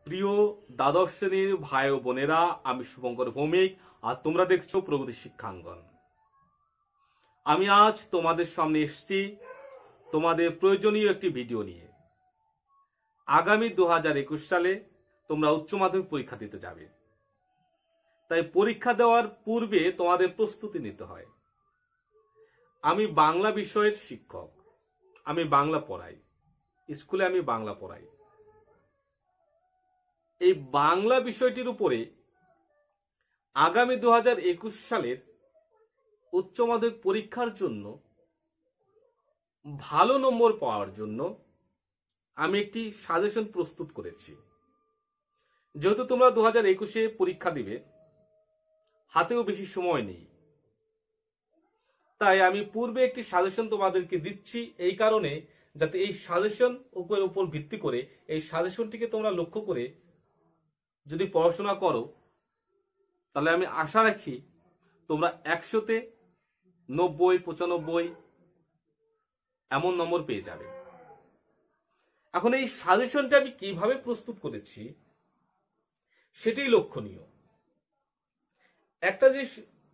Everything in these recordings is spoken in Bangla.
প্রিয় দ্বাদশ শ্রেণীর ভাই ও বোনেরা, আমি শুভঙ্কর ভৌমিক আর তোমরা দেখছো প্রগতি শিক্ষাঙ্গন। আমি আজ তোমাদের সামনে এসেছি তোমাদের প্রয়োজনীয় একটি ভিডিও নিয়ে। আগামী 2021 সালে তোমরা উচ্চ মাধ্যমিক পরীক্ষা দিতে যাবে, তাই পরীক্ষা দেওয়ার পূর্বে তোমাদের প্রস্তুতি নিতে হয়। আমি বাংলা বিষয়ের শিক্ষক, আমি বাংলা পড়াই, স্কুলে আমি বাংলা পড়াই। এই বাংলা বিষয়টির উপরে আগামী 2021 সালের উচ্চ মাধ্যমিক পরীক্ষার জন্য ভালো নম্বর পাওয়ার জন্য আমি একটি সাজেশন প্রস্তুত করেছি। যেহেতু তোমরা 2021-এ পরীক্ষা দিবে, হাতেও বেশি সময় নেই, তাই আমি পূর্বে একটি সাজেশন তোমাদেরকে দিচ্ছি, এই কারণে যাতে এই সাজেশন উপর ভিত্তি করে এই সাজেশনটিকে তোমরা লক্ষ্য করে যদি পড়াশোনা করো, তাহলে আমি আশা রাখি তোমরা 100-তে 90, 95 এমন নম্বর পেয়ে যাবে। এখন এই সাজেশনটা আমি কিভাবে প্রস্তুত করেছি সেটাই লক্ষণীয়। একটা জিনিস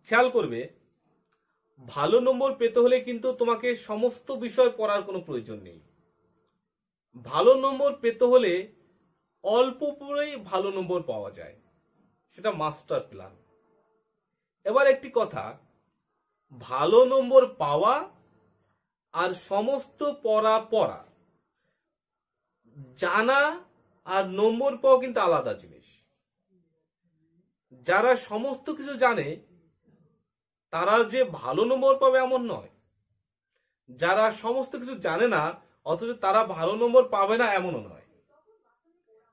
খেয়াল করবে, ভালো নম্বর পেতে হলে কিন্তু তোমাকে সমস্ত বিষয় পড়ার কোনো প্রয়োজন নেই। ভালো নম্বর পেতে হলে অল্প পড়েই ভালো নম্বর পাওয়া যায়, সেটা মাস্টার প্ল্যান। এবার একটি কথা, ভালো নম্বর পাওয়া আর সমস্ত পড়া জানা আর নম্বর পাওয়া কিন্তু আলাদা জিনিস। যারা সমস্ত কিছু জানে তারা যে ভালো নম্বর পাবে এমন নয়, যারা সমস্ত কিছু জানে না অথচ তারা ভালো নম্বর পাবে না এমনও নয়।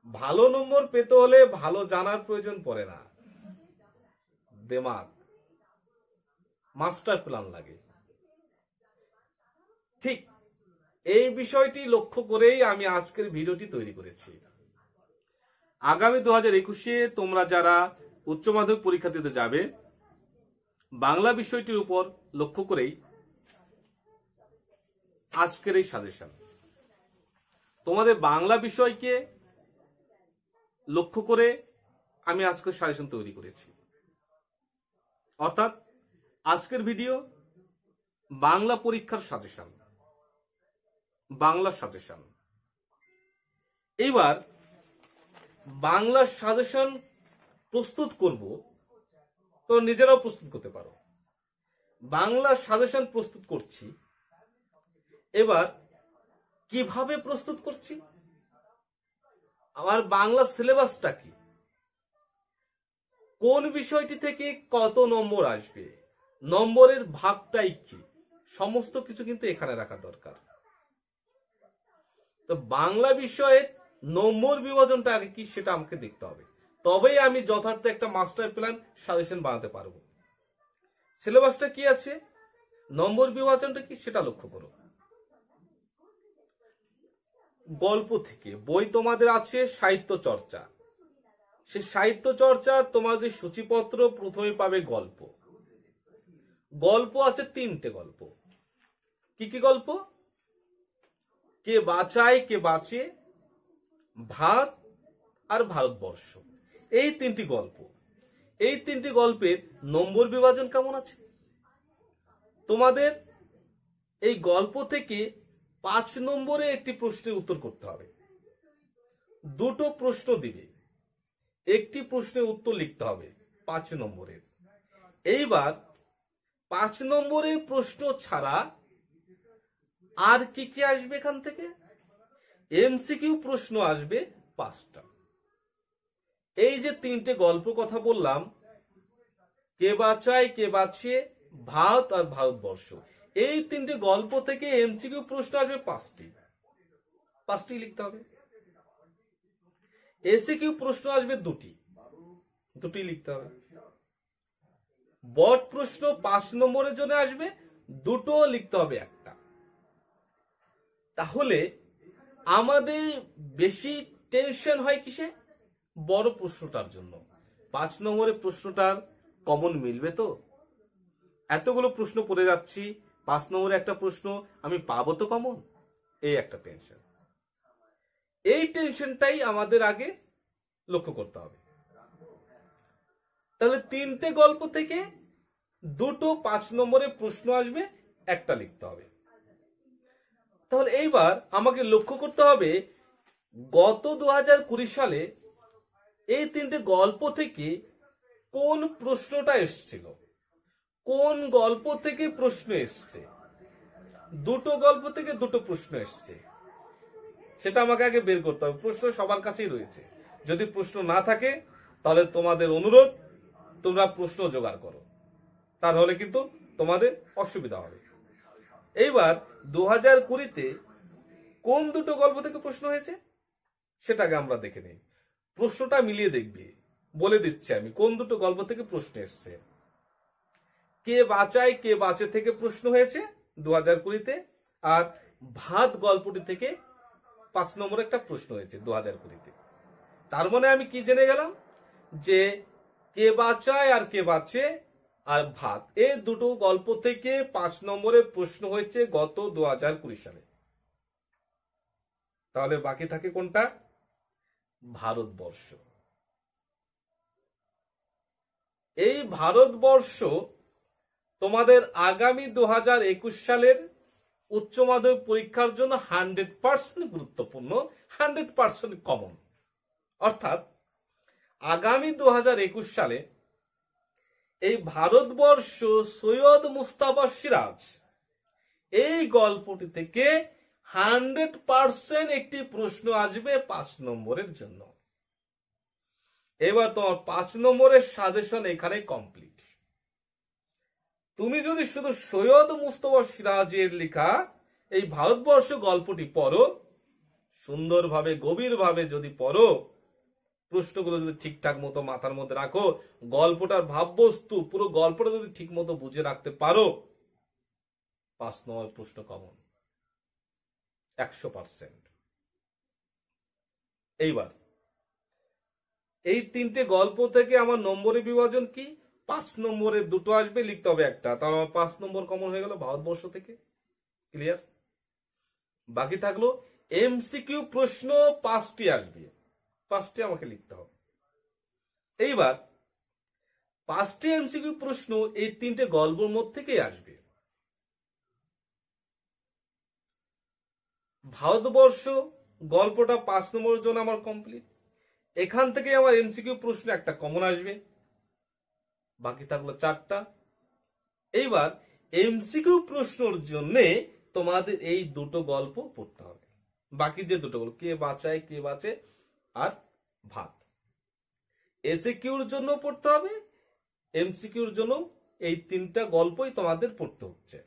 ভালো নম্বর পেতে হলে ভালো জানার প্রয়োজন পড়ে না, দিমাগ, মাস্টার প্ল্যান লাগে। ঠিক এই বিষয়টি লক্ষ্য করেই আমি আজকের ভিডিওটি তৈরি করেছি। আগামী 2021-এ তোমরা যারা উচ্চ মাধ্যমিক পরীক্ষা দিতে যাবে, বাংলা বিষয়টির উপর লক্ষ্য করেই আজকের এই সাজেশন। তোমাদের বাংলা বিষয়কে লক্ষ্য করে আমি আজকের সাজেশন তৈরি করেছি। অর্থাৎ আজকের ভিডিও বাংলা পরীক্ষার সাজেশন, বাংলা সাজেশন। এইবার বাংলা সাজেশন প্রস্তুত করব, তো নিজেরাও প্রস্তুত করতে পারো। বাংলা সাজেশন প্রস্তুত করছি। এবার কিভাবে প্রস্তুত করছি, আমার বাংলা সিলেবাসটা কি, কোন বিষয়টি থেকে কত নম্বর আসবে, নম্বরের ভাগটাই কি, সমস্ত কিছু কিন্তু এখানে রাখা দরকার। তো বাংলা বিষয়ের নম্বর বিভাজনটা আগে কি সেটা আমাকে দেখতে হবে, তবেই আমি যথার্থ একটা মাস্টার প্ল্যান সাজেশন বানাতে পারবো। সিলেবাসটা কি আছে, নম্বর বিভাজনটা কি সেটা লক্ষ্য করো। গল্প থেকে বই তোমাদের আছে সাহিত্য চর্চা। সে সাহিত্য চর্চা তোমার যে সূচিপত্র, প্রথমে পাবে গল্প। গল্প আছে 3টে গল্প। কি কি গল্প? কে বাঁচায় কে বাঁচে, ভাত আর ভারতবর্ষ। এই 3টি গল্প। এই 3টি গল্পের নম্বর বিভাজন কেমন আছে? তোমাদের এই গল্প থেকে 5 নম্বরে একটি প্রশ্নের উত্তর করতে হবে। 2টো প্রশ্ন দিবে, একটি প্রশ্নের উত্তর লিখতে হবে 5 নম্বরের। এইবার 5 নম্বরের প্রশ্ন ছাড়া আর কি কি আসবে এখান থেকে? এমসিকিউ প্রশ্ন আসবে 5টা। এই যে 3টে গল্প কথা বললাম, কে বাঁচায় কে বাঁচে, ভারত আর ভারতবর্ষ, এই 3টে গল্প থেকে এমসিকিউ প্রশ্ন আসবে 5টি লিখতে হবে। এসিকিউ প্রশ্ন আসবে 2টি লিখতে হবে। বট প্রশ্ন 5 নম্বরের জন্য আসবে, 2টো লিখতে হবে, 1টা। তাহলে আমাদের বেশি টেনশন হয় কিসে? বড় প্রশ্নটার জন্য। 5 নম্বরের প্রশ্নটার কমন মিলবে তো? এতগুলো প্রশ্ন পড়ে যাচ্ছি, 5 নম্বরে একটা প্রশ্ন আমি পাবো তো কমন? এই একটা টেনশন। এই টেনশনটাই আমাদের আগে লক্ষ্য করতে হবে। তাহলে তিনটে গল্প থেকে দুটো 5 নম্বরের প্রশ্ন আসবে, একটা লিখতে হবে। তাহলে এইবার আমাকে লক্ষ্য করতে হবে গত 2020 সালে এই তিনটে গল্প থেকে কোন প্রশ্নটা এসেছিল, কোন গল্প থেকে প্রশ্ন এসছে। দুটো গল্প থেকে দুটো প্রশ্ন এসছে, সেটা আমাকে আগে বের করতে হবে। প্রশ্ন সবার কাছেই রয়েছে, যদি প্রশ্ন না থাকে তাহলে তোমাদের অনুরোধ তোমরা প্রশ্ন জোগাড় করো, তাহলে কিন্তু তোমাদের অসুবিধা হবে। এইবার 2020-তে কোন দুটো গল্প থেকে প্রশ্ন হয়েছে সেটাকে আমরা দেখে নিই। প্রশ্নটা মিলিয়ে দেখবে, বলে দিচ্ছি আমি কোন দুটো গল্প থেকে প্রশ্ন এসছে। কে বাঁচায় কে বাঁচে থেকে প্রশ্ন হয়েছে 2020-তে, আর ভাত গল্পটি থেকে 5 নম্বর একটা প্রশ্ন হয়েছে 2020-তে। তার মানে আমি কি জেনে গেলাম যে কে বাঁচায় আর কে বাঁচে আর ভাত, এই দুটো গল্প থেকে 5 নম্বরের প্রশ্ন হয়েছে গত 2020 সালে। তাহলে বাকি থাকে কোনটা? ভারতবর্ষ। এই ভারতবর্ষ তোমাদের আগামী 2021 সালের উচ্চ মাধ্যমিক পরীক্ষার জন্য 100% গুরুত্বপূর্ণ, 100% কমন। অর্থাৎ আগামী 2021 সালে এই ভারতবর্ষ সৈয়দ মুস্তাফা সিরাজ এই গল্পটি থেকে 100% একটি প্রশ্ন আসবে 5 নম্বরের জন্য। এবার তোমার 5 নম্বরের সাজেশন এখানে কমপ্লিট। তুমি যদি শুধু সৈয়দ মুস্তাফা সিরাজের লেখা এই ভারতবর্ষ গল্পটি পড়ো, সুন্দরভাবে গভীরভাবে যদি পড়ো, প্রশ্নগুলো যদি ঠিকঠাক মতো মাথার মধ্যে রাখো, গল্পটার ভাববস্তু পুরো গল্পটা যদি ঠিক মতো বুঝে রাখতে পারো, 5 নম্বর প্রশ্ন কমন 100%। এইবার এই তিনটে গল্প থেকে আমার নম্বরের বিভাজন কি? 5 নম্বরের দুটো আসবে, লিখতে হবে একটা, তাহলে আমার 5 নম্বর কমন হয়ে গেল ভারতবর্ষ থেকে। ক্লিয়ার? বাকি থাকলো এমসিকিউ প্রশ্ন 5টি আসবে, 5টি আমাকে লিখতে হবে। এইবার 5টি এমসিকিউ প্রশ্ন এই তিনটে গল্পের মধ্যে থেকেই আসবে। ভারতবর্ষ গল্পটা 5 নম্বরের জন্য আমার কমপ্লিট। এখান থেকে আমার এমসিকিউ প্রশ্ন একটা কমন আসবে, বাকি থাকলো 4টা। এইবার এমসিকিউ প্রশ্নের জন্য তোমাদের এই দুটো গল্প পড়তে হবে, বাকি যে দুটো গল্প কে বাঁচায় কে বাঁচে আর ভাত। এসএকিউর জন্য পড়তে হবে, এমসিকিউর জন্য এই তিনটা গল্পই তোমাদের পড়তে হচ্ছে।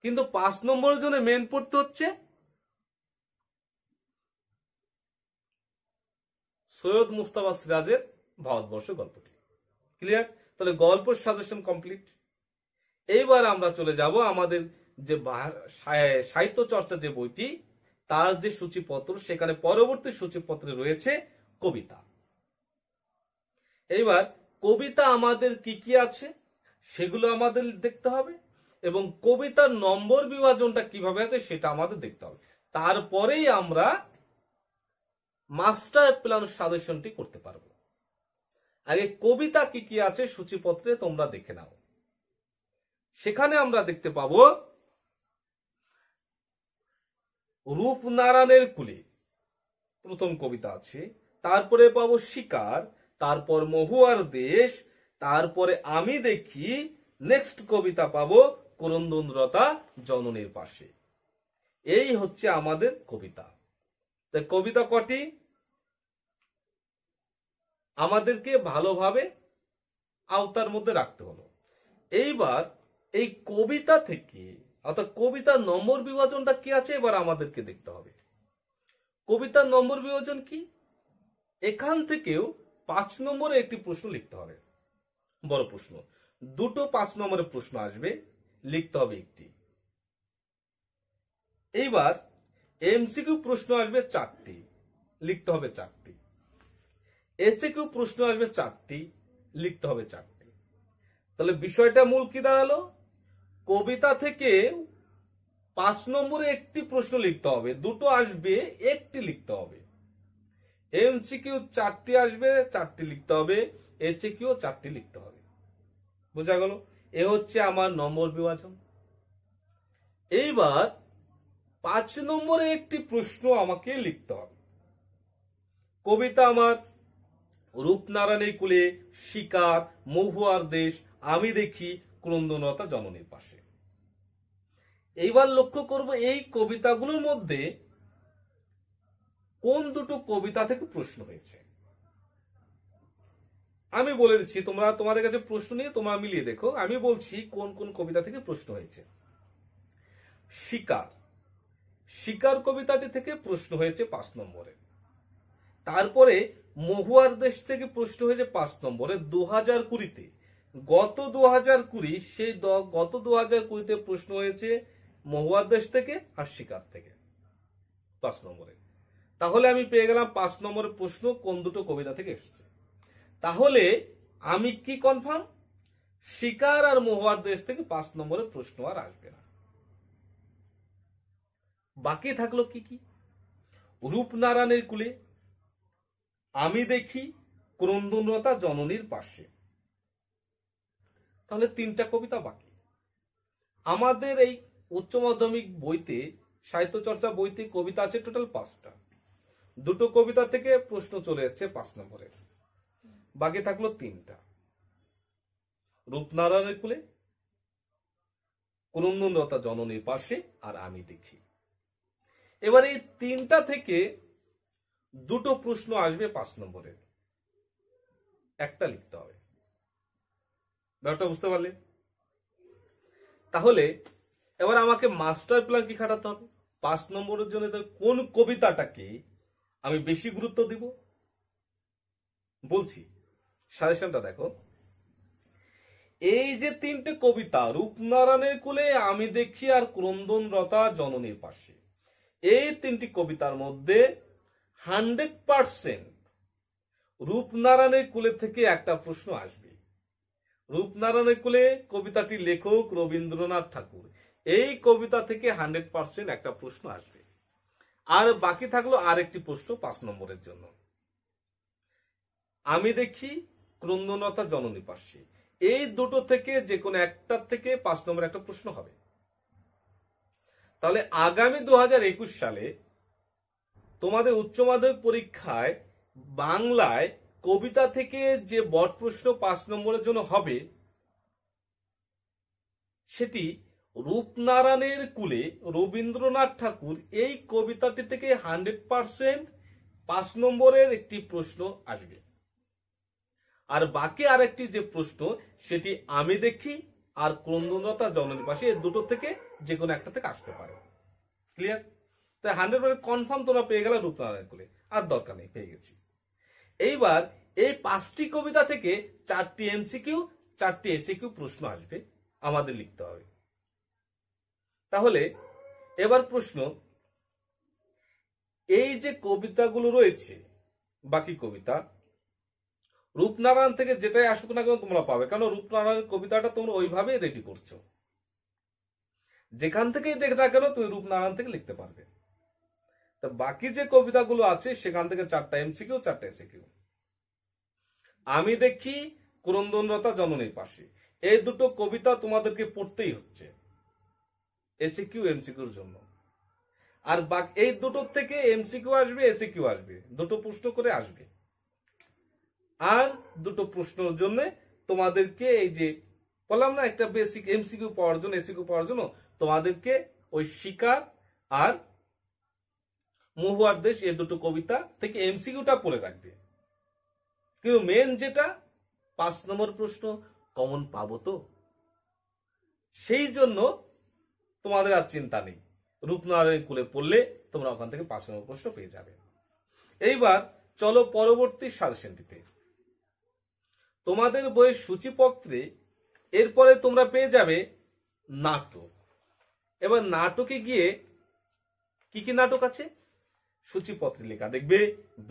কিন্তু 5 নম্বরের জন্য মেন পড়তে হচ্ছে সৈয়দ মুস্তাফা সিরাজের ভারতবর্ষ গল্পটি। ক্লিয়ার? তাহলে গল্পের সাজেশন কমপ্লিট। এইবার আমরা চলে যাব আমাদের যে সাহিত্য চর্চা যে বইটি, তার যে সূচিপত্র, সেখানে পরবর্তী সূচিপত্রে রয়েছে কবিতা। এইবার কবিতা আমাদের কি কি আছে সেগুলো আমাদের দেখতে হবে, এবং কবিতার নম্বর বিভাজনটা কিভাবে আছে সেটা আমাদের দেখতে হবে। তারপরেই আমরা মাস্টার প্ল্যান সাজেশনটি করতে পারবো। আগে কবিতা কি কি আছে সূচিপত্রে তোমরা দেখে নাও। সেখানে আমরা দেখতে পাবো রূপনারায়ণের কুলে প্রথম কবিতা আছে, তারপরে পাবো শিকার, তারপর মহুয়ার দেশ, তারপরে আমি দেখি, নেক্সট কবিতা পাবো করন্দনরতা জননীর পাশে। এই হচ্ছে আমাদের কবিতা। কবিতা কটি আমাদেরকে ভালোভাবে আওতার মধ্যে রাখতে হলো। এইবার এই কবিতা থেকে অর্থাৎ কবিতার নম্বর বিভাজনটা কি আছে এবার আমাদেরকে দেখতে হবে। কবিতার নম্বর বিভাজন কি? এখান থেকেও 5 নম্বরে একটি প্রশ্ন লিখতে হবে, বড় প্রশ্ন। দুটো 5 নম্বরের প্রশ্ন আসবে, লিখতে হবে একটি। এইবার এমসিকিউ প্রশ্ন আসবে 4টি, লিখতে হবে 4টি। এসিকিউ প্রশ্ন আসবে 4টি, লিখতে হবে 4টি। তাহলে বিষয়টা মূল কি দাঁড়ালো? কবিতা থেকে 5 নম্বরে একটি প্রশ্ন লিখতে হবে, দুটো আসবে, একটি লিখতে হবে। এমসিকিউ 4টি আসবে, 4টি লিখতে হবে, এইচকিউ 4টি লিখতে হবে। বোঝা গেল? এ হচ্ছে আমার নম্বর বিভাজন। এইবার 5 নম্বরে একটি প্রশ্ন আমাকে লিখতে হবে। কবিতা আমার রূপনারায়ণের কুলে, শিকার, মহুয়ার দেশ, আমি দেখি, ক্রন্দনরতা জননীর পাশে। এইবার লক্ষ্য করব এই কবিতাগুলোর মধ্যে কোন দুটো কবিতা থেকে প্রশ্ন হয়েছে। আমি বলে দিচ্ছি, তোমাদের কাছে প্রশ্ন নিয়ে তোমরা মিলিয়ে দেখো। আমি বলছি কোন কোন কবিতা থেকে প্রশ্ন হয়েছে। শিকার, শিকার কবিতাটি থেকে প্রশ্ন হয়েছে 5 নম্বরে। তারপরে মহুয়ার দেশ থেকে প্রশ্ন হয়েছে 5 নম্বরে 2020-তে। গত 2020 সেই গত 2020-তে প্রশ্ন হয়েছে মহুয়ার দেশ থেকে আর শিকার থেকে 5 নম্বরে। তাহলে আমি পেয়ে গেলাম 5 নম্বরের প্রশ্ন কোন দুটো কবিতা থেকে এসেছে। তাহলে আমি কি কনফার্ম, শিকার আর মহুয়ার দেশ থেকে 5 নম্বরের প্রশ্ন আর আসবে না। বাকি থাকলো কি কি? রূপনারায়ণের কুলে, আমি দেখি, ক্রন্দনরতা জননীর পাশে। তাহলে 3টা কবিতা বাকি। আমাদের এই উচ্চ মাধ্যমিক বইতে, সাহিত্য চর্চা বইতে কবিতা আছে টোটাল 5টা। দুটো কবিতা থেকে প্রশ্ন চলে যাচ্ছে 5 নম্বরে। বাকি থাকলো 3টা, রূপনারায়ণের কুলে, ক্রন্দনরতা জননীর পাশে আর আমি দেখি। এবার এই 3টা থেকে দুটো প্রশ্ন আসবে 5 নম্বরে, একটা লিখতে হবে। ব্যাপারটা বুঝতে পারলে? তাহলে এবার আমাকে মাস্টার প্ল্যান কি খাটাতে হবে 5 নম্বরের জন্য। কোন কবিতাটাকে আমি বেশি গুরুত্ব দিব বলছি, সাজেশনটা দেখো। এই যে 3টে কবিতা, রূপনারায়ণের কুলে, আমি দেখি আর ক্রন্দনরতা জননীর পাশে, এই 3টি কবিতার মধ্যে 100% রূপনারায়ণের কুলে থেকে একটা প্রশ্ন আসবে। রূপনারায়ণের কুলে কবিতাটির লেখক রবীন্দ্রনাথ ঠাকুর, এই কবিতা থেকে 100% একটা প্রশ্ন আসবে। আর বাকি থাকলো আরেকটি প্রশ্ন 5 নম্বরের জন্য, আমি দেখি, ক্রন্দনরতা জননীর পাশে। এই দুটো থেকে যে কোনো একটার থেকে 5 নম্বর একটা প্রশ্ন হবে। তাহলে আগামী 2021 সালে তোমাদের উচ্চ মাধ্যমিক পরীক্ষায় বাংলায় কবিতা থেকে যে বট প্রশ্ন 5 নম্বরের জন্য হবে, সেটি রূপনারায়ণের কুলে, রবীন্দ্রনাথ ঠাকুর, এই কবিতাটি থেকে 100% 5 নম্বরের একটি প্রশ্ন আসবে। আর বাকি আরেকটি যে প্রশ্ন, সেটি আমি দেখি আর ক্রন্দনরতা জননীর পাশে, এই দুটো থেকে যে কোনো একটা থেকে আসতে পারে। ক্লিয়ার? তাই 100% কনফার্ম তোমরা পেয়ে গেলে রূপনারায়ণ কুলে, আর দরকার নেই, পেয়ে গেছি। এইবার এই 5টি কবিতা থেকে 4টি এমসিকিউ, 4টি এসিকিউ প্রশ্ন আসবে, আমাদের লিখতে হবে। তাহলে এবার প্রশ্ন, এই যে কবিতাগুলো রয়েছে, বাকি কবিতা, রূপনারায়ণ থেকে যেটাই আসুক না কেন তোমরা পাবে, কারণ রূপনারায়ণ কবিতাটা তোমরা ওইভাবে রেডি করছো। যেখান থেকেই দেখে না কেন তুমি রূপনারায়ণ থেকে লিখতে পারবে। তা বাকি যে কবিতাগুলো আছে সেখান থেকে 4টা এমসিকিউ, 4টা এসিকিউ। আমি দেখি, ক্রন্দনরতা জননীর পাশে, এই দুটো কবিতা তোমাদেরকে পড়তেই হচ্ছে এসিকিউ এমসিকিউর জন্য। আর বাকি এই দুটোর থেকে এমসিকিউ আসবে, এসিকিউ আসবে, দুটো প্রশ্ন করে আসবে। আর দুটো প্রশ্নের জন্য তোমাদেরকে এই যে বললাম না, একটা বেসিক এমসিকিউ পাওয়ার জন্য, এসিকিউ পাওয়ার জন্য তোমাদেরকে ওই শিকার আর মহুয়ার দেশ, এই দুটো কবিতা থেকে এমসিকিউটা পড়ে রাখবে। কিন্তু মেন যেটা 5 নম্বর প্রশ্ন কমন পাবো তো, সেই জন্য তোমাদের আর চিন্তা নেই। রূপনারায়ণ কুলে পড়লে তোমরা ওখান থেকে 5 নম্বর প্রশ্ন পেয়ে যাবে। এইবার চলো পরবর্তী সাজেশনটিতে। তোমাদের বইয়ের সূচিপত্রে এরপরে তোমরা পেয়ে যাবে নাটক। এবার নাটকে গিয়ে কি কি নাটক আছে সূচিপত্রে লেখা দেখবে,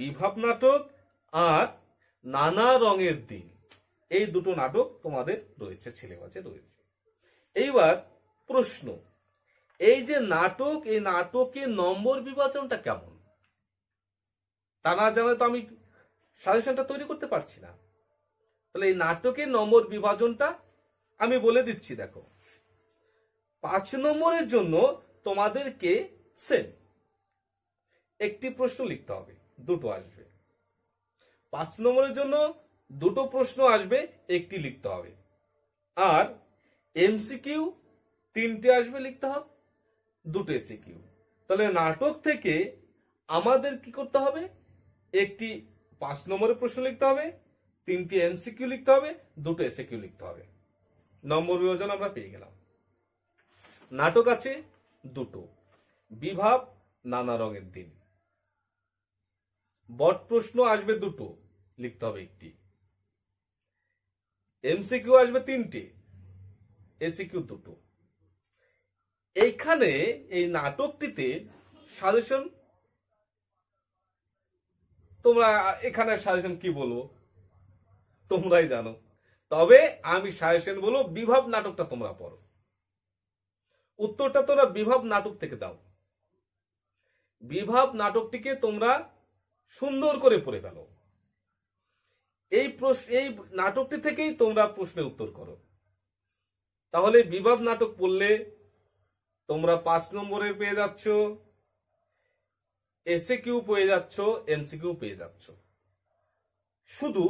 বিভাব নাটক আর নানা রঙের দিন, এই দুটো নাটক তোমাদের রয়েছে, সিলেবাসে রয়েছে। এইবার প্রশ্ন, এই যে নাটক, এই নাটকে নম্বর বিভাজনটা কেমন? তা না জানলে তো আমি সাজেশনটা তৈরি করতে পারছি না। তাহলে এই নাটকের নম্বর বিভাজনটা আমি বলে দিচ্ছি। দেখো, 5 নম্বরের জন্য তোমাদেরকে সেম একটি প্রশ্ন লিখতে হবে, দুটো আসবে। 5 নম্বরের জন্য দুটো প্রশ্ন আসবে, একটি লিখতে হবে। আর এমসিকিউ 3টে আসবে, লিখতে হবে 2টে এসিকিউ। তাহলে নাটক থেকে আমাদের কি করতে হবে? একটি 5 নম্বরের প্রশ্ন লিখতে হবে, 3টে এমসিকিউ লিখতে হবে, 2টো এসিকিউ লিখতে হবে। নম্বর বিভাজন আমরা পেয়ে গেলাম। নাটক আছে 2টো, বিভাব, নানা রঙের দিন। বট প্রশ্ন আসবে 2টো, লিখতে হবে 1টি। এমসিকিউ আসবে 3টে, এসিকিউ 2টো। এইখানে এই নাটকটিতে সাজেশন, তোমরা এখানে সাজেশন কি বলবো তোমরাই জানো, তবে আমি সাজেশন বলবো বিভাব নাটকটা তোমরা পড়ো। উত্তরটা তোমরা বিভাব নাটক থেকে দাও। বিভাব নাটকটিকে তোমরা সুন্দর করে পড়ে ফেলো। এই নাটকটি থেকেই তোমরা প্রশ্নের উত্তর করো। তাহলে বিভাব নাটক পড়লে তোমরা 5 নম্বরের পেয়ে যাচ্ছ, এসিকিউ পেয়ে যাচ্ছ, এমসিকিউ পেয়ে যাচ্ছ। শুধু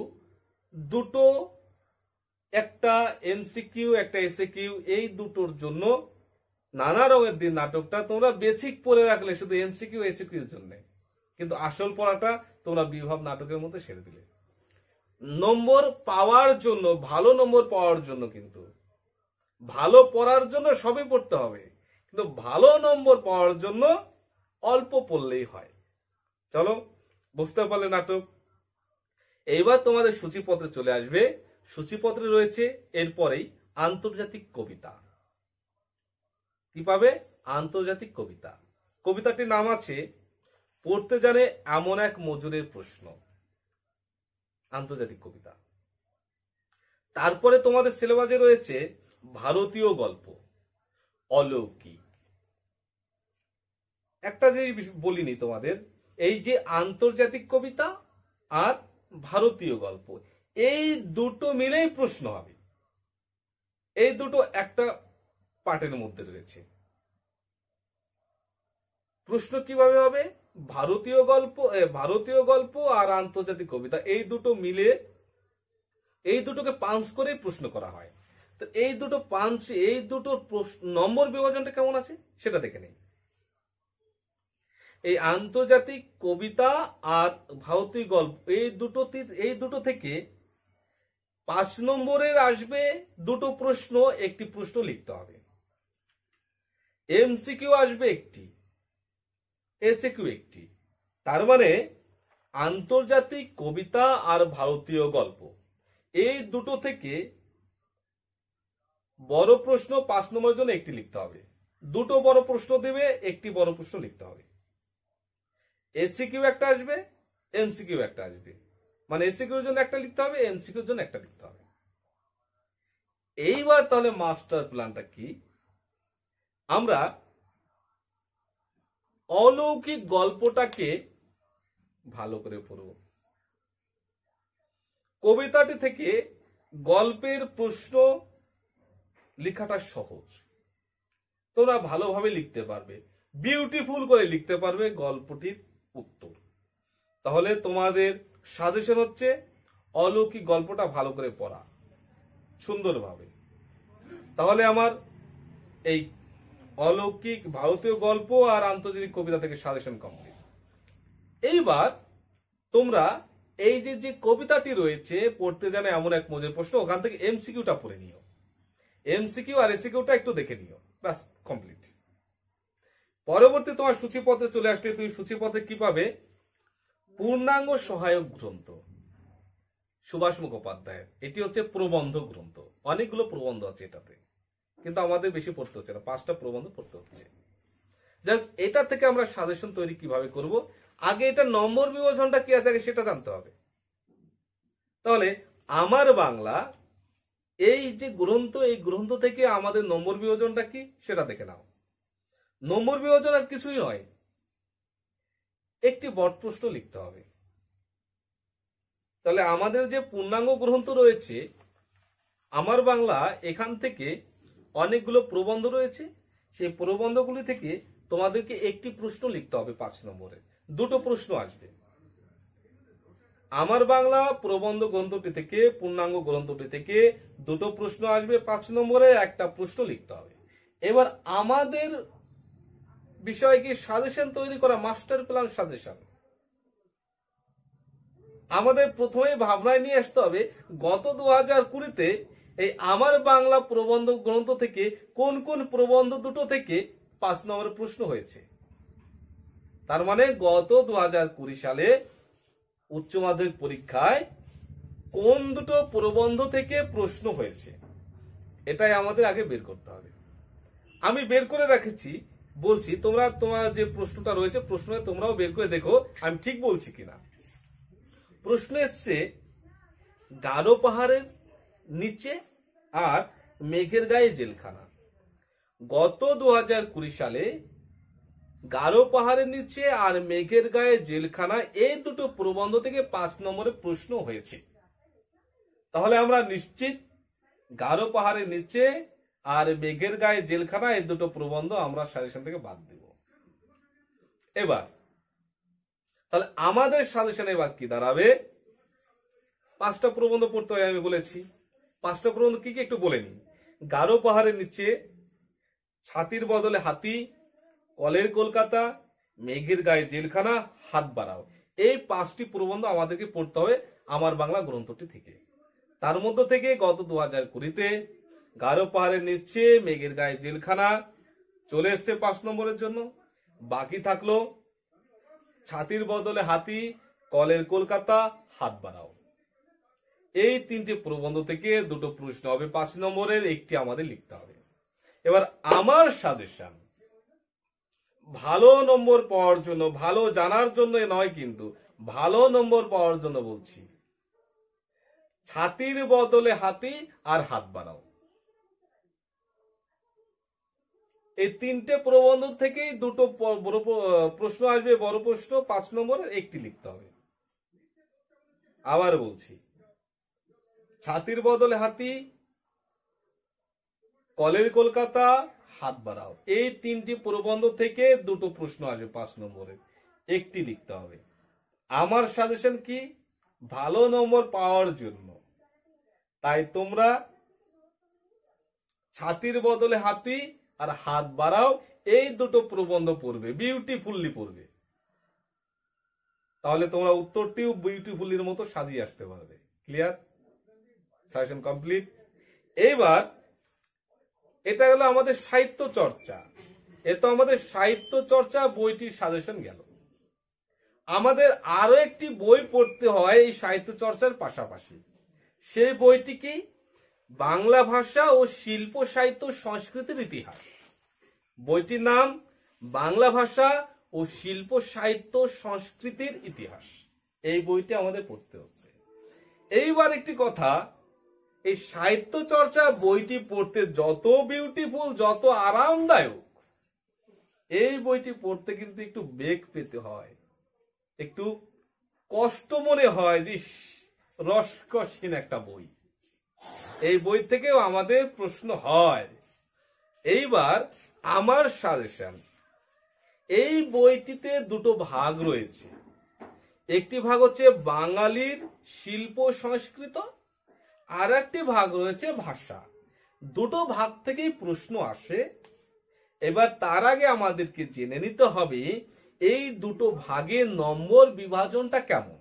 দুটো, একটা এমসিকিউ একটা এসিকিউ, এই দুটোর জন্য নানা রঙের দিন নাটকটা তোমরা বেসিক পড়ে রাখলে শুধু এমসিকিউ এসিকিউর জন্য, কিন্তু আসল পড়াটা তোমরা বিভাব নাটকের মধ্যে সেরে দিলে। নম্বর পাওয়ার জন্য, ভালো নম্বর পাওয়ার জন্য, কিন্তু ভালো পড়ার জন্য সবই পড়তে হবে, কিন্তু ভালো নম্বর পাওয়ার জন্য অল্প পড়লেই হয়। চলো, বুঝতে পারলে নাটক। এইবার তোমাদের সূচিপত্রে চলে আসবে। সূচিপত্রে রয়েছে এরপরেই আন্তর্জাতিক কবিতা। কি পাবে? আন্তর্জাতিক কবিতা। কবিতাটির নাম আছে পড়তে জানে এমন এক মজুরের প্রশ্ন। আন্তর্জাতিক কবিতা। তারপরে তোমাদের সিলেবাসে রয়েছে ভারতীয় গল্প, অলৌকিক। একটা জিনিস বলিনি তোমাদের, এই যে আন্তর্জাতিক কবিতা আর ভারতীয় গল্প, এই দুটো মিলেই প্রশ্ন হবে। এই দুটো একটা পাঠের মধ্যে রয়েছে। প্রশ্ন কিভাবে হবে? ভারতীয় গল্প আর আন্তর্জাতিক কবিতা, এই দুটো মিলে, এই দুটোকে পাঞ্চ করে প্রশ্ন করা হয়। তো এই দুটো পাঞ্চ, এই দুটো নম্বর বিভাজনটা কেমন আছে সেটা দেখে নেই। এই আন্তর্জাতিক কবিতা আর ভারতীয় গল্প, এই দুটো থেকে 5 নম্বরের আসবে দুটো প্রশ্ন, একটি প্রশ্ন লিখতে হবে। এমসিকিউ আসবে একটি, এসিকিউ একটি। তার মানে আন্তর্জাতিক কবিতা আর ভারতীয় গল্প, এই দুটো থেকে বড় প্রশ্ন 5 নম্বরের জন্য একটি লিখতে হবে। দুটো বড় প্রশ্ন দেবে, একটি বড় প্রশ্ন লিখতে হবে। এসিকিউ একটা আসবে, এমসিকিউ একটা আসবে। মানে এসিকিউর জন্য একটা লিখতে হবে, এমসিকিউর জন্য একটা লিখতে হবে। এইবার তাহলে মাস্টার প্ল্যানটা কি? আমরা অলৌকিক গল্পটাকে ভালো করে পড়ব। কবিতাটি থেকে গল্পের প্রশ্ন লেখাটা সহজ, তোমরা ভালোভাবে লিখতে পারবে, বিউটিফুল করে লিখতে পারবে গল্পটির উত্তর। তাহলে তোমাদের সাজেশন হচ্ছে অলৌকিক গল্পটা ভালো করে পড়া সুন্দরভাবে। তাহলে আমার এই অলৌকিক ভারতীয় গল্প আর আন্তর্জাতিক কবিতা থেকে সাজেশন কমপ্লিট। এইবার তোমরা এই যে কবিতাটি রয়েছে পড়তে জানে এমন এক মজার প্রশ্ন, ওখান থেকে এমসিকিউটা পড়ে নিও। এমসিকিউ আর এসিকিউটা একটু দেখে নিও, ব্যাস কমপ্লিট। পরবর্তী তোমার সূচিপত্রে চলে আসলে তুমি সূচিপত্রে কি পাবে? পূর্ণাঙ্গ সহায়ক গ্রন্থ, সুভাষ মুখোপাধ্যায়ের। এটি হচ্ছে প্রবন্ধ গ্রন্থ। অনেকগুলো প্রবন্ধ আছে এটাতে, কিন্তু আমাদের বেশি পড়তে হচ্ছে না, 5টা প্রবন্ধ পড়তে হচ্ছে। যাক, এটা থেকে আমরা সাজেশন তৈরি কিভাবে করব, আগে এটা নম্বর বিভাজনটা কি আছে সেটা জানতে হবে। তাহলে আমার বাংলা এই যে গ্রন্থ, এই গ্রন্থ থেকে আমাদের নম্বর বিভাজনটা কি সেটা দেখে নাও। নম্বর বিভাজন আর কিছুই নয়, একটি বট প্রশ্ন লিখতে হবে। তাহলে আমাদের যে পূর্ণাঙ্গ গ্রন্থ রয়েছে আমার বাংলা, এখান থেকে অনেকগুলো প্রবন্ধ রয়েছে। সেই প্রবন্ধগুলি থেকে তোমাদেরকে একটি প্রশ্ন লিখতে হবে 5 নম্বরে। দুটো প্রশ্ন আসবে। আমার বাংলা প্রবন্ধ গ্রন্থটি থেকে, পূর্ণাঙ্গ গ্রন্থটি থেকে দুটো প্রশ্ন আসবে 5 নম্বরে, একটা প্রশ্ন লিখতে হবে। এবার আমাদের বিষয় কি সাজেশন তৈরি করা, মাস্টার প্ল্যান সাজেশন। আমাদের প্রথমেই ভাবনায় নিয়ে আসতে হবে গত 2020-তে এই আমার বাংলা প্রবন্ধ গ্রন্থ থেকে কোন কোন প্রবন্ধ দুটো থেকে 5 নম্বরের প্রশ্ন হয়েছে। তার মানে গত 2020 সালে উচ্চ মাধ্যমিক পরীক্ষায় কোন দুটো প্রবন্ধ থেকে প্রশ্ন হয়েছে, এটাই আমাদের আগে বের করতে হবে। আমি বের করে রেখেছি, বলছি তোমরা তোমার যে প্রশ্নটা রয়েছে প্রশ্নটা তোমরাও বের করে দেখো আমি ঠিক বলছি কিনা। প্রশ্ন এসছে গারো পাহাড়ের নিচে আর মেঘের গায়ে জেলখানা। গত 2020 সালে গারো পাহাড়ের নিচে আর মেঘের গায়ে জেলখানা এই দুটো প্রবন্ধ থেকে 5 নম্বরে প্রশ্ন হয়েছে। তাহলে আমরা নিশ্চিত গারো পাহাড়ের নিচে আর মেঘের গায়ে জেলখানা এই দুটো প্রবন্ধ আমরা সাজেশন থেকে বাদ দেব। এবার তাহলে আমাদের সাজেশন এবার কি দাঁড়াবে? 5টা প্রবন্ধ পড়তে হয় আমি বলেছি। 5টা প্রবন্ধ কি কি একটু বলে নি। গারো পাহাড়ের নিচে, ছাতির বদলে হাতি, কলের কলকাতা, মেঘের গায়ে জেলখানা, হাত বাড়াও। এই 5টি প্রবন্ধ আমাদেরকে পড়তে হবে আমার বাংলা গ্রন্থটি থেকে। তার মধ্য থেকে গত 2020-তে গারো পাহাড়ের নিচে, মেঘের গায়ে জেলখানা চলে এসছে 5 নম্বরের জন্য। বাকি থাকলো ছাতির বদলে হাতি, কলের কলকাতা, হাত বাড়াও। এই 3টে প্রবন্ধ থেকে দুটো প্রশ্ন হবে 5 নম্বরের, একটি আমাদের লিখতে হবে। এবার আমার সাজেশন, ভালো নম্বর পাওয়ার জন্য, ভালো জানার জন্য নয় কিন্তু ভালো নম্বর পাওয়ার জন্য বলছি, ছাতির বদলে হাতি আর হাত বাড়াও। এই 3টে প্রবন্ধ থেকেই দুটো বড় প্রশ্ন আসবে, বড় প্রশ্ন 5 নম্বরের, একটি লিখতে হবে। আবার বলছি, ছাতির বদলে হাতি, কলের কলকাতা, হাত বাড়াও। এই 3টি প্রবন্ধ থেকে দুটো প্রশ্ন আসবে 5 নম্বরের, একটি লিখতে হবে। আমার সাজেশন কি? ভালো নম্বর পাওয়ার জন্য তাই তোমরা ছাতির বদলে হাতি আর হাত বাড়াও এই দুটো প্রবন্ধ পড়বে, বিউটিফুল্লি পড়বে। তাহলে তোমরা উত্তরটিও বিউটিফুল্লির মতো সাজিয়ে আসতে পারবে। ক্লিয়ার? Suggestion complete. এইবার এটা হলো আমাদের সাহিত্য চর্চা। এ তো আমাদের সাহিত্য চর্চা বইটির সাজেশন গেল। আমাদের আরো একটি বই পড়তে হয় এই সাহিত্য চর্চার পাশাপাশি। সেই বইটি কি? বাংলা ভাষা ও শিল্প সাহিত্য সংস্কৃতির ইতিহাস। বইটির নাম বাংলা ভাষা ও শিল্প সাহিত্য সংস্কৃতির ইতিহাস। এই বইটি আমাদের পড়তে হচ্ছে। এইবার একটি কথা, এই সাহিত্য চর্চা বইটি পড়তে যত বিউটিফুল, যত আরামদায়ক, এই বইটি পড়তে কিন্তু একটু বেগ পেতে হয়, একটু কষ্ট মনে হয় যে রসকসহীন একটা বই। এই বই থেকেও আমাদের প্রশ্ন হয়। এইবার আমার সাজেশন, এই বইটিতে দুটো ভাগ রয়েছে। একটি ভাগ হচ্ছে বাঙালির শিল্প সংস্কৃত, আর একটি ভাগ রয়েছে ভাষা। দুটো ভাগ থেকেই প্রশ্ন আসে। এবার তার আগে আমাদেরকে জেনে নিতে হবে এই দুটো ভাগে নম্বর বিভাজনটা কেমন।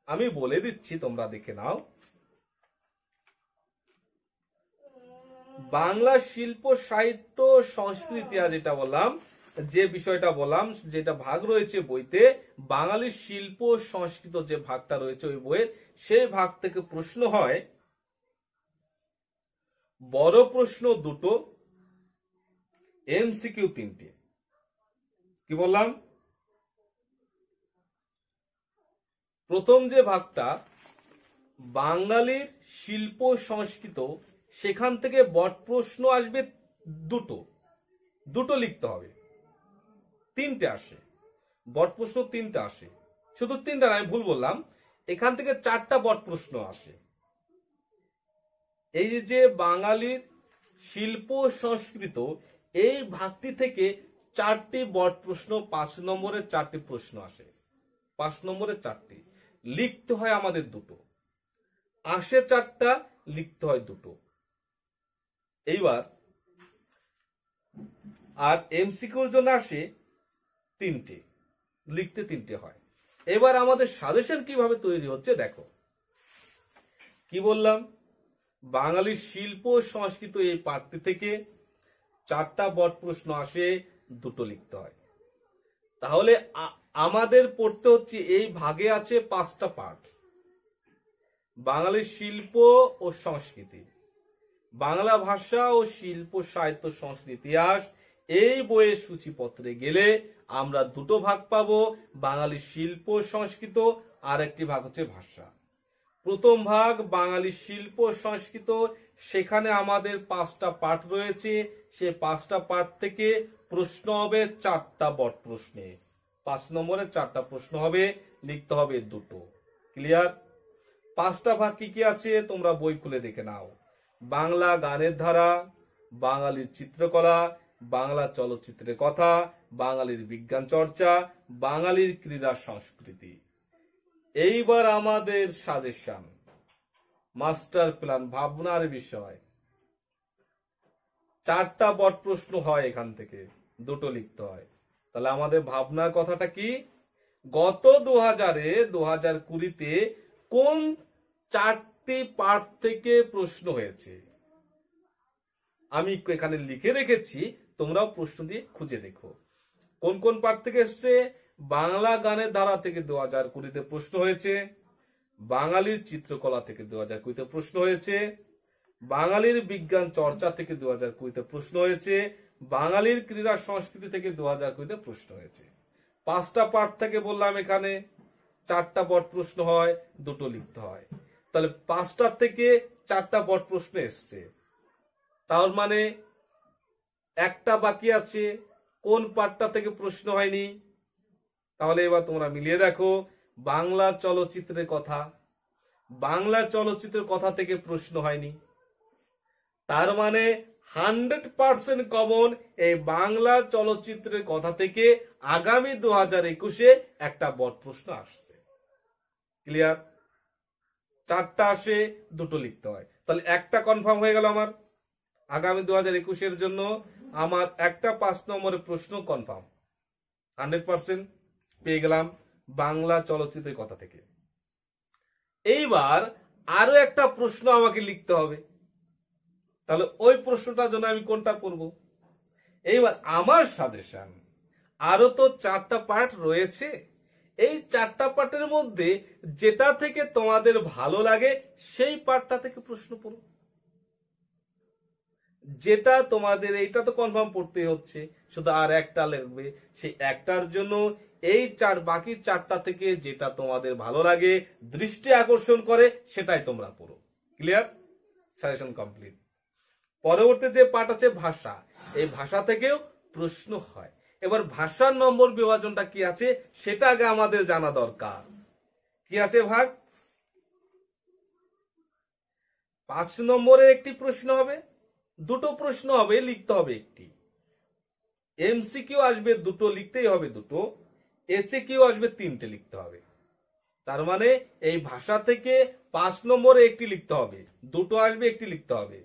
আমি বলে দিচ্ছি, তোমরা দেখে নাও। বাংলা শিল্প সাহিত্য সংস্কৃতি, যেটা বললাম, যে বিষয়টা বললাম, যেটা ভাগ রয়েছে বইতে, বাঙালির শিল্প সংস্কৃত যে ভাগটা রয়েছে ওই বইয়ের, সেই ভাগ থেকে প্রশ্ন হয়। বড় প্রশ্ন দুটো, এমসিকিউ 3টে। কি বললাম? প্রথম যে ভাগটা বাঙালির শিল্প সংস্কৃত, সেখান থেকে বড় প্রশ্ন আসবে দুটো লিখতে হবে। 3টে আসে, বড় প্রশ্ন 3টে আসে, শুধু 3টা না, আমি ভুল বললাম। এখান থেকে 4টা বট প্রশ্ন আসে। এই যে বাঙালির শিল্প সংস্কৃত, এই ভাগটি থেকে 4টি বট প্রশ্ন, 5 নম্বরের 4টি প্রশ্ন আসে। 5 নম্বরের 4টি, লিখতে হয় আমাদের 2টো, আসে 4টা, লিখতে হয় 2টো। এইবার আর এমসিকিউর জন্য আসে 3টে, লিখতে 3টে হয়। এবার আমাদের সাজেশন কিভাবে তৈরি হচ্ছে দেখো। কি বললাম, বাঙালির শিল্প সংস্কৃত এই পাঠটি থেকে 4টা বট প্রশ্ন আসে, 2টো লিখতে হয়। তাহলে আমাদের পড়তে হচ্ছে, এই ভাগে আছে 5টা পাঠ। বাঙালির শিল্প ও সংস্কৃতি, বাংলা ভাষা ও শিল্প সাহিত্য সংস্কৃতি ইতিহাস, এই বইয়ের সূচিপত্রে গেলে আমরা 2টো ভাগ পাবো, বাঙালির শিল্প সংস্কৃত, আর একটি ভাগ হচ্ছে ভাষা। প্রথম ভাগ বাঙালির শিল্প সংস্কৃত, সেখানে আমাদের 5টা পাঠ রয়েছে। সে 5টা পাঠ থেকে প্রশ্ন হবে 4টা বট প্রশ্নে, 5 নম্বরের 4টা প্রশ্ন হবে, লিখতে হবে 2টো। ক্লিয়ার? 5টা ভাগ কি কি আছে তোমরা বই খুলে দেখে নাও। বাংলা গানের ধারা, বাঙালির চিত্রকলা, বাংলা চলচ্চিত্রের কথা, বাঙালির বিজ্ঞান চর্চা, বাঙালির ক্রীড়া সংস্কৃতি। এইবার আমাদের সাজেশন, মাস্টার প্ল্যান, ভাবনার বিষয়। 4টা বট প্রশ্ন হয়, এখান থেকে 2টো লিখতে হয়। তাহলে আমাদের ভাবনার কথাটা কি, গত 2020-তে কোন 4টি পাঠ থেকে প্রশ্ন হয়েছে আমি এখানে লিখে রেখেছি, তোমরাও প্রশ্ন দিয়ে খুঁজে দেখো কোন কোন পাঠ থেকে এসছে। বাংলা গানের ধারা থেকে 2020-তে প্রশ্ন হয়েছে, বাঙালির চিত্রকলা থেকে 2020-তে প্রশ্ন হয়েছে, বাঙালির বিজ্ঞান চর্চা থেকে 2020-তে প্রশ্ন হয়েছে, বাঙালির ক্রীড়া সংস্কৃতি থেকে 2020-তে প্রশ্ন হয়েছে। 5টা পাঠ থেকে বললাম এখানে 4টা বট প্রশ্ন হয়, 2টো লিখতে হয়। তাহলে 5টা থেকে 4টা বট প্রশ্ন এসছে, তার মানে একটা বাকি আছে, কোন পাঠটা থেকে প্রশ্ন হয়নি। তাহলে এবার তোমরা মিলিয়ে দেখো, বাংলা চলচ্চিত্রের কথা, বাংলা চলচ্চিত্রের কথা থেকে প্রশ্ন হয়নি। তার মানে 100% কমন এই বাংলা চলচ্চিত্রের কথা থেকে আগামী 2021-এ একটা বট প্রশ্ন আসছে। ক্লিয়ার? 4টা আসে, 2টো লিখতে হয়। তাহলে একটা কনফার্ম হয়ে গেল আমার, আগামী 2021-এর জন্য আমার একটা 5 নম্বরের প্রশ্ন কনফার্ম, 100% পেয়ে গেলাম বাংলা চলচ্চিত্রের কথা থেকে। এইবার আরো একটা প্রশ্ন আমাকে লিখতে হবে, তাহলে ওই প্রশ্নটার জন্য আমি কোনটা করব। এইবার আমার সাজেশন, আরো তো 4টা পাঠ রয়েছে, এই 4টা পাঠের মধ্যে যেটা থেকে তোমাদের ভালো লাগে সেই পাঠটা থেকে প্রশ্ন পড়ো। যেটা তোমাদের, এইটা তো কনফার্ম পড়তে হচ্ছে, শুধু আর একটা লাগবে, সেই একটার জন্য এই বাকি 4টা থেকে যেটা তোমাদের ভালো লাগে, দৃষ্টি আকর্ষণ করে, সেটাই তোমরা পড়ো। ক্লিয়ার? Suggestion complete. পরবর্তী যে পাঠ আছে ভাষা, এই ভাষা থেকেও প্রশ্ন হয়। এবার ভাষার নম্বর বিভাজনটা কি আছে সেটা আগে আমাদের জানা দরকার। কি আছে ভাগ? 5 নম্বরের একটি প্রশ্ন হবে, 2টো প্রশ্ন হবে, লিখতে হবে একটি। এমসিকিউ আসবে 2টো, লিখতেই হবে 2টো। এসিকিউ আসবে 3টে, লিখতে হবে। তার মানে এই ভাষা থেকে 5 নম্বরে একটি লিখতে হবে, 2টো আসবে, একটি লিখতে হবে।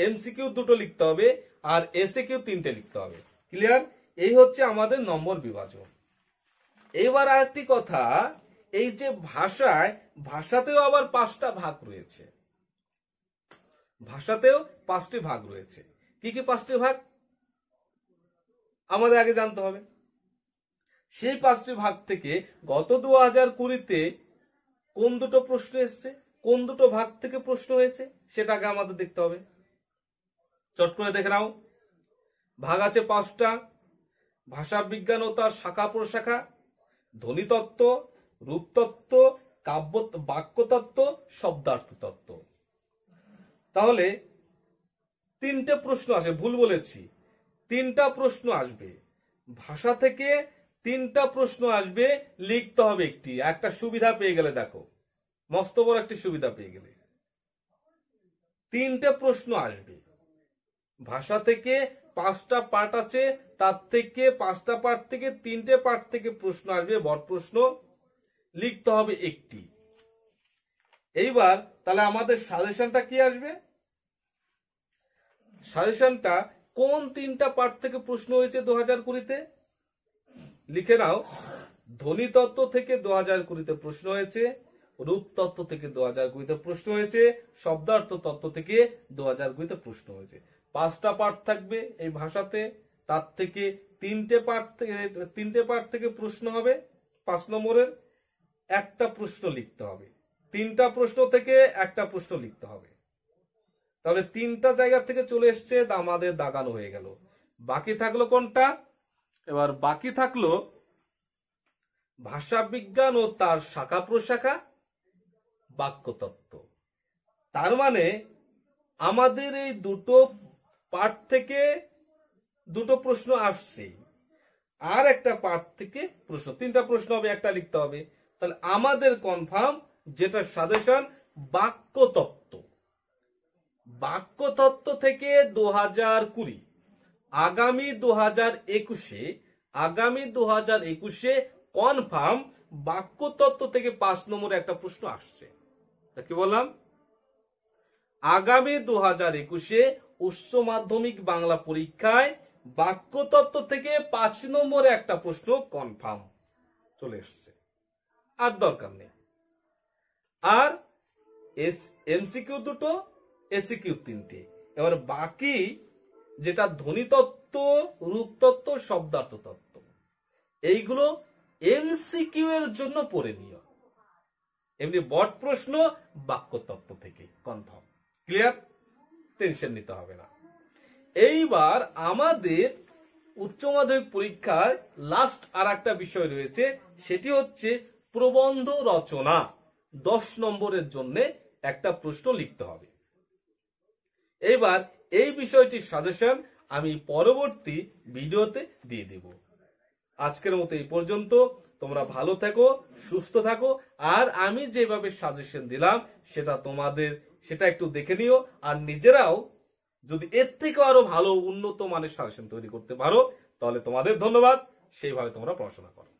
এমসিকিউ 2টো লিখতে হবে, আর এসিকিউ 3টে লিখতে হবে। ক্লিয়ার? এই হচ্ছে আমাদের নম্বর বিভাজন। এবার আরেকটি কথা, এই যে ভাষায়, ভাষাতেও আবার 5টা ভাগ রয়েছে। ভাষাতেও 5টি ভাগ রয়েছে। কি কি 5টি ভাগ আমাদের আগে জানতে হবে। সেই 5টি ভাগ থেকে গত 2020-তে কোন 2টো প্রশ্ন এসছে, কোন 2টো ভাগ থেকে প্রশ্ন হয়েছে, সেটা আগে আমাদের দেখতে হবে। চট করে দেখে নাও। ভাগ আছে 5টা। ভাষা বিজ্ঞান ও তার শাখা প্রশাখা, ধ্বনিতত্ত্ব, রূপতত্ত্ব, কাব্য বাক্যতত্ত্ব, শব্দার্থ তত্ত্ব। তাহলে 3টে প্রশ্ন আসে, ভুল বলেছি, 3টা প্রশ্ন আসবে। ভাষা থেকে তিনটা প্রশ্ন আসবে, লিখতে হবে একটি। একটা সুবিধা পেয়ে গেলে, দেখো মস্ত বড় একটি সুবিধা পেয়ে গেলে, তিনটে প্রশ্ন আসবে। ভাষা থেকে 5টা পার্ট আছে, তার থেকে 5টা পার্ট থেকে 3টে পার্ট থেকে প্রশ্ন আসবে, বড় প্রশ্ন, লিখতে হবে একটি। এইবার তাহলে আমাদের সাজেশনটা কি আসবে? সাজেশনটা কোন 3টা পার্ট থেকে প্রশ্ন হয়েছে 2020-তে লিখে নাও। ধ্বনিতত্ত্ব থেকে 2020-তে প্রশ্ন হয়েছে, রূপতত্ত্ব থেকে 2020-তে প্রশ্ন হয়েছে, শব্দার্থ তত্ত্ব থেকে 2020-তে প্রশ্ন হয়েছে। 5টা পার্ট থাকবে এই ভাষাতে, তার থেকে 3টে পার্ট থেকে প্রশ্ন হবে। 5 নম্বরের একটা প্রশ্ন লিখতে হবে, 3টা প্রশ্ন থেকে একটা প্রশ্ন লিখতে হবে। তাহলে 3টা জায়গা থেকে চলে এসছে, আমাদের দাগানো হয়ে গেল। বাকি থাকলো কোনটা? এবার বাকি থাকলো ভাষা বিজ্ঞান ও তার শাখা প্রশাখা, বাক্যতত্ত্ব। তার মানে আমাদের এই দুটো পার্ট থেকে দুটো প্রশ্ন আসছে, আর একটা পার্ট থেকে প্রশ্ন, 3টা প্রশ্ন হবে, একটা লিখতে হবে। তাহলে আমাদের কনফার্ম যেটা সাজেশন, বাক্যতত্ত্ব। বাক্যতত্ত্ব থেকে 2020, আগামী 2021-এ কনফার্ম বাক্যতত্ত্ব থেকে 5 নম্বরে একটা প্রশ্ন আসছে। কি বললাম? আগামী 2021-এ উচ্চ মাধ্যমিক বাংলা পরীক্ষায় বাক্যতত্ত্ব থেকে 5 নম্বরে একটা প্রশ্ন কনফার্ম চলে এসছে, আর দরকার নেই। আর এমসিকিউ 2টো, এসিকিউ 3টে। এবার বাকি যেটা ধ্বনিতত্ত্ব, রূপতত্ত্ব, শব্দার্থ তত্ত্ব, এইগুলো এমসিকিউ এর জন্য পড়ে নিও। এমনি বড় প্রশ্ন বাক্যতত্ত্ব থেকে কনফার্ম। ক্লিয়ার? টেনশন নিতে হবে না। এইবার আমাদের উচ্চ মাধ্যমিক পরীক্ষার লাস্ট আর একটা বিষয় রয়েছে, সেটি হচ্ছে প্রবন্ধ রচনা। 10 নম্বরের জন্য একটা প্রশ্ন লিখতে হবে। এবার এই বিষয়টির সাজেশন আমি পরবর্তী ভিডিওতে দিয়ে দেব। আজকের মতো এই পর্যন্ত। তোমরা ভালো থাকো, সুস্থ থাকো, আর আমি যেভাবে সাজেশন দিলাম সেটা একটু দেখে নিও। আর নিজেরাও যদি এর থেকে আরো ভালো উন্নত মানের সাজেশন তৈরি করতে পারো, তাহলে তোমাদের ধন্যবাদ। সেইভাবে তোমরা পড়াশোনা করো।